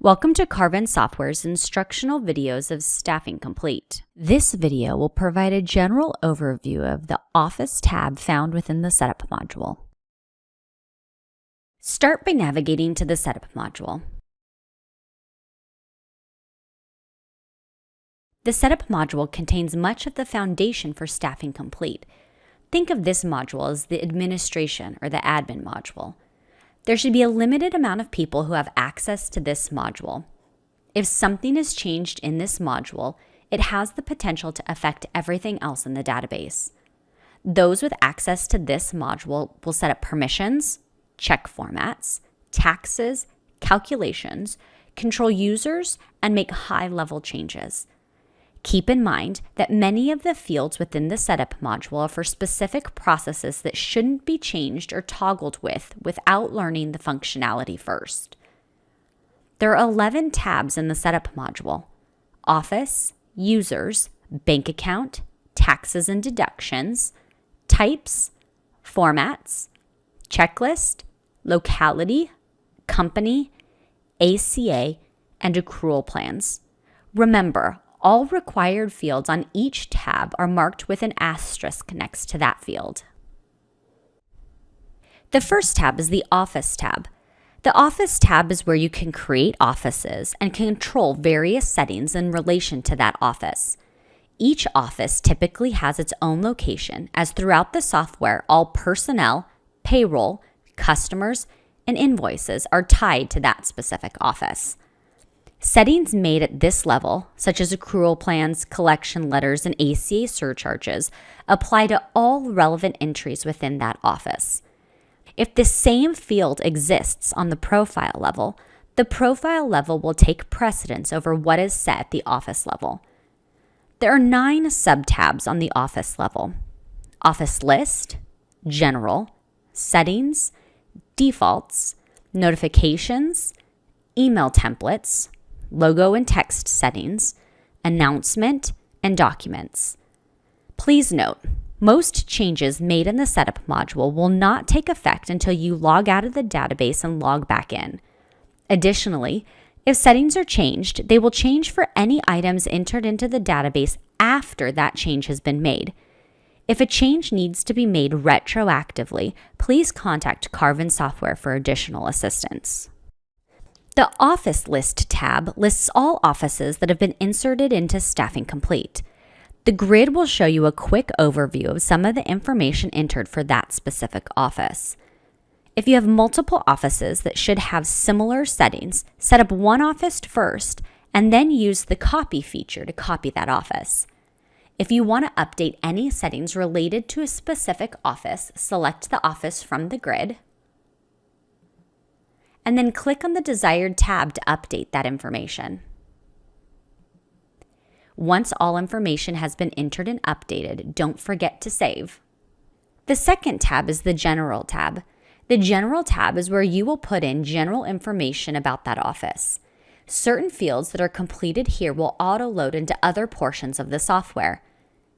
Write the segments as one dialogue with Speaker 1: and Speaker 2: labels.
Speaker 1: Welcome to Carvin Software's instructional videos of Staffing Complete. This video will provide a general overview of the Office tab found within the Setup module. Start by navigating to the Setup module. The Setup module contains much of the foundation for Staffing Complete. Think of this module as the administration or the admin module. There should be a limited amount of people who have access to this module. If something is changed in this module, it has the potential to affect everything else in the database. Those with access to this module will set up permissions, check formats, taxes, calculations, control users, and make high-level changes. Keep in mind that many of the fields within the Setup module are for specific processes that shouldn't be changed or toggled without learning the functionality first. There are 11 tabs in the Setup module: Office, Users, Bank Account, Taxes and Deductions, Types, Formats, Checklist, Locality, Company, ACA, and Accrual Plans. Remember, all required fields on each tab are marked with an asterisk next to that field. The first tab is the Office tab. The Office tab is where you can create offices and control various settings in relation to that office. Each office typically has its own location, as throughout the software, all personnel, payroll, customers, and invoices are tied to that specific office. Settings made at this level, such as accrual plans, collection letters, and ACA surcharges, apply to all relevant entries within that office. If the same field exists on the profile level, the profile level will take precedence over what is set at the office level. There are 9 sub-tabs on the office level: Office List, General, Settings, Defaults, Notifications, Email Templates, Logo and text settings, announcement, and documents. Please note, most changes made in the Setup module will not take effect until you log out of the database and log back in. Additionally, if settings are changed, they will change for any items entered into the database after that change has been made. If a change needs to be made retroactively, please contact Carvin Software for additional assistance. The Office List tab lists all offices that have been inserted into Staffing Complete. The grid will show you a quick overview of some of the information entered for that specific office. If you have multiple offices that should have similar settings, set up one office first and then use the copy feature to copy that office. If you want to update any settings related to a specific office, select the office from the grid, and then click on the desired tab to update that information. Once all information has been entered and updated, don't forget to save. The second tab is the General tab. The General tab is where you will put in general information about that office. Certain fields that are completed here will auto-load into other portions of the software.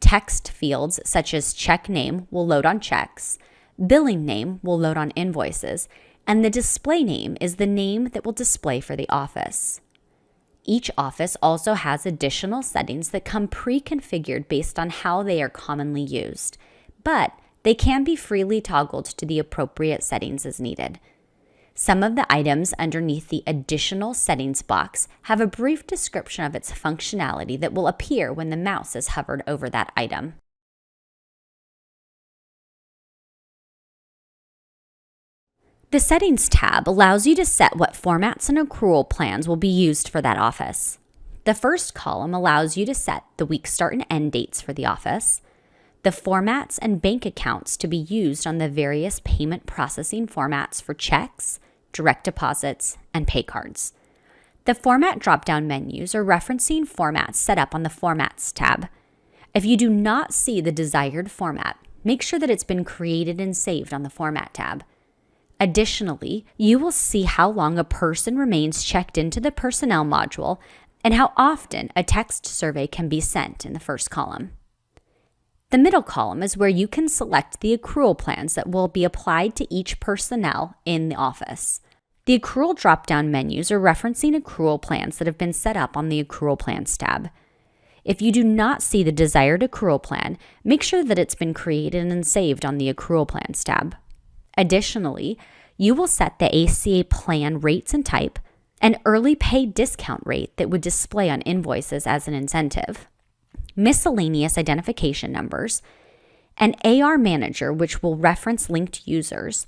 Speaker 1: Text fields such as check name will load on checks, billing name will load on invoices, and the display name is the name that will display for the office. Each office also has additional settings that come pre-configured based on how they are commonly used, but they can be freely toggled to the appropriate settings as needed. Some of the items underneath the Additional Settings box have a brief description of its functionality that will appear when the mouse is hovered over that item. The Settings tab allows you to set what formats and accrual plans will be used for that office. The first column allows you to set the week start and end dates for the office, the formats and bank accounts to be used on the various payment processing formats for checks, direct deposits, and pay cards. The Format drop-down menus are referencing formats set up on the Formats tab. If you do not see the desired format, make sure that it's been created and saved on the Format tab. Additionally, you will see how long a person remains checked into the Personnel module and how often a text survey can be sent in the first column. The middle column is where you can select the accrual plans that will be applied to each personnel in the office. The accrual drop-down menus are referencing accrual plans that have been set up on the Accrual Plans tab. If you do not see the desired accrual plan, make sure that it's been created and saved on the Accrual Plans tab. Additionally, you will set the ACA plan rates and type, an early pay discount rate that would display on invoices as an incentive, miscellaneous identification numbers, an AR manager which will reference linked users,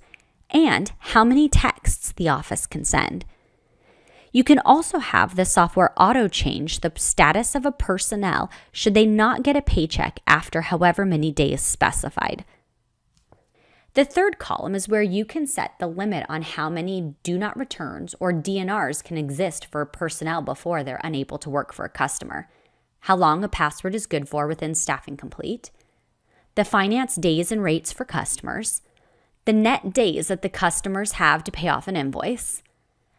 Speaker 1: and how many texts the office can send. You can also have the software auto-change the status of a personnel should they not get a paycheck after however many days specified. The third column is where you can set the limit on how many do not returns or DNRs can exist for personnel before they're unable to work for a customer, how long a password is good for within Staffing Complete, the finance days and rates for customers, the net days that the customers have to pay off an invoice,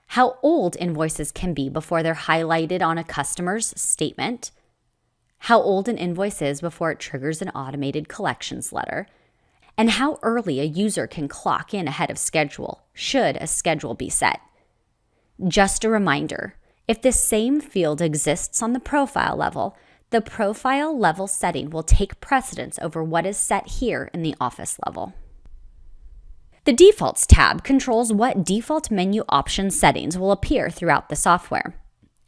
Speaker 1: how old invoices can be before they're highlighted on a customer's statement, how old an invoice is before it triggers an automated collections letter, and how early a user can clock in ahead of schedule, should a schedule be set. Just a reminder, if the same field exists on the profile level, the profile level setting will take precedence over what is set here in the office level. The Defaults tab controls what default menu option settings will appear throughout the software.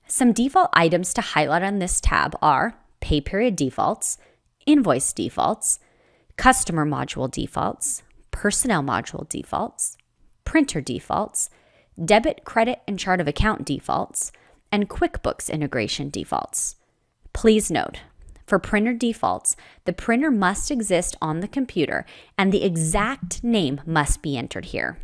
Speaker 1: Some default items to highlight on this tab are Pay Period Defaults, Invoice Defaults, Customer Module Defaults, Personnel Module Defaults, Printer Defaults, Debit, Credit, and Chart of Account Defaults, and QuickBooks Integration Defaults. Please note, for printer defaults, the printer must exist on the computer and the exact name must be entered here.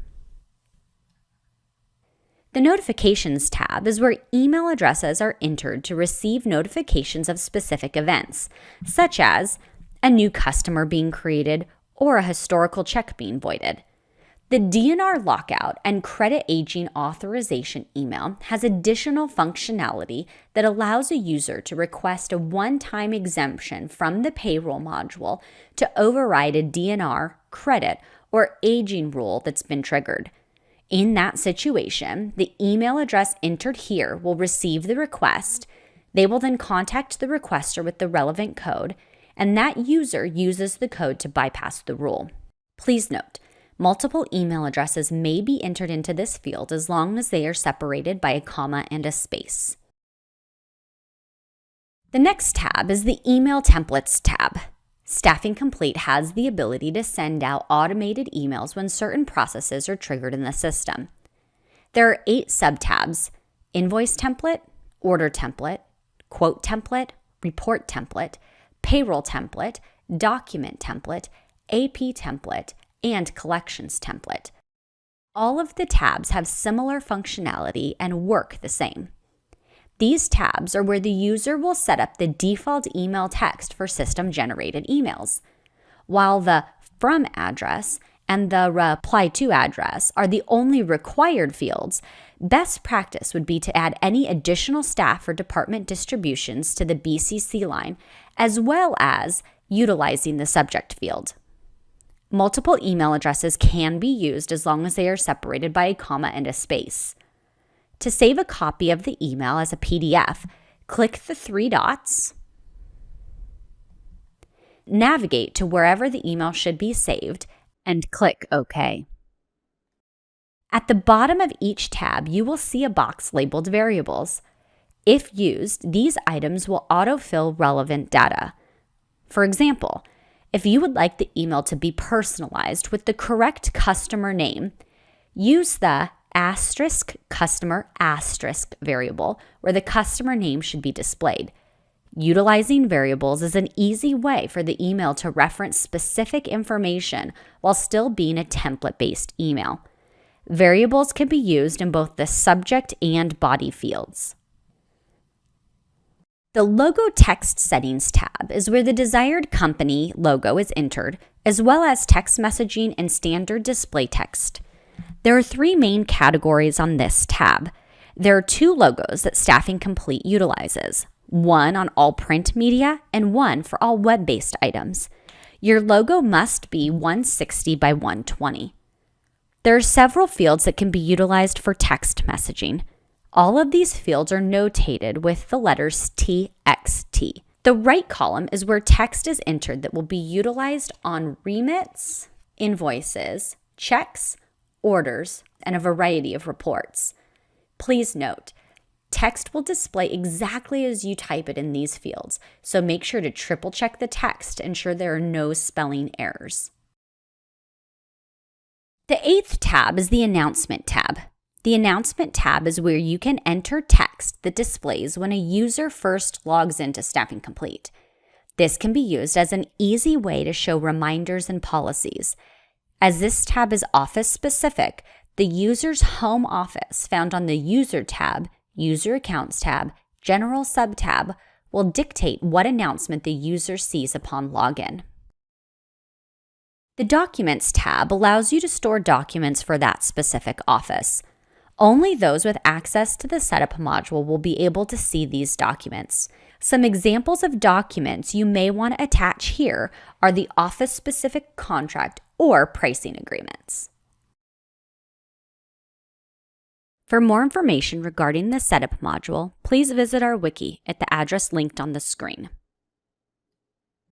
Speaker 1: The Notifications tab is where email addresses are entered to receive notifications of specific events, such as a new customer being created or a historical check being voided. The DNR lockout and credit aging authorization email has additional functionality that allows a user to request a one-time exemption from the payroll module to override a DNR, credit, or aging rule that's been triggered. In that situation, the email address entered here will receive the request. They will then contact the requester with the relevant code, and that user uses the code to bypass the rule. Please note, multiple email addresses may be entered into this field as long as they are separated by a comma and a space. The next tab is the Email Templates tab. Staffing Complete has the ability to send out automated emails when certain processes are triggered in the system. There are 8 subtabs: Invoice Template, Order Template, Quote Template, Report Template, Payroll Template, Document Template, AP Template, and Collections Template. All of the tabs have similar functionality and work the same. These tabs are where the user will set up the default email text for system-generated emails, while the From address and the Reply To address are the only required fields. Best practice would be to add any additional staff or department distributions to the BCC line, as well as utilizing the subject field. Multiple email addresses can be used as long as they are separated by a comma and a space. To save a copy of the email as a PDF, click the 3 dots, navigate to wherever the email should be saved, and click OK. At the bottom of each tab, you will see a box labeled Variables. If used, these items will autofill relevant data. For example, if you would like the email to be personalized with the correct customer name, use the *customer* variable where the customer name should be displayed. Utilizing variables is an easy way for the email to reference specific information while still being a template-based email. Variables can be used in both the subject and body fields. The Logo Text Settings tab is where the desired company logo is entered, as well as text messaging and standard display text. There are 3 main categories on this tab. There are 2 logos that Staffing Complete utilizes, one on all print media and one for all web-based items. Your logo must be 160 by 120. There are several fields that can be utilized for text messaging. All of these fields are notated with the letters TXT. The right column is where text is entered that will be utilized on remits, invoices, checks, orders, and a variety of reports. Please note, text will display exactly as you type it in these fields, so make sure to triple check the text to ensure there are no spelling errors. The 8th tab is the Announcement tab. The Announcement tab is where you can enter text that displays when a user first logs into Staffing Complete. This can be used as an easy way to show reminders and policies. As this tab is office-specific, the user's home office found on the User tab, User Accounts tab, General sub-tab will dictate what announcement the user sees upon login. The Documents tab allows you to store documents for that specific office. Only those with access to the Setup module will be able to see these documents. Some examples of documents you may want to attach here are the office-specific contract or pricing agreements. For more information regarding the Setup module, please visit our wiki at the address linked on the screen.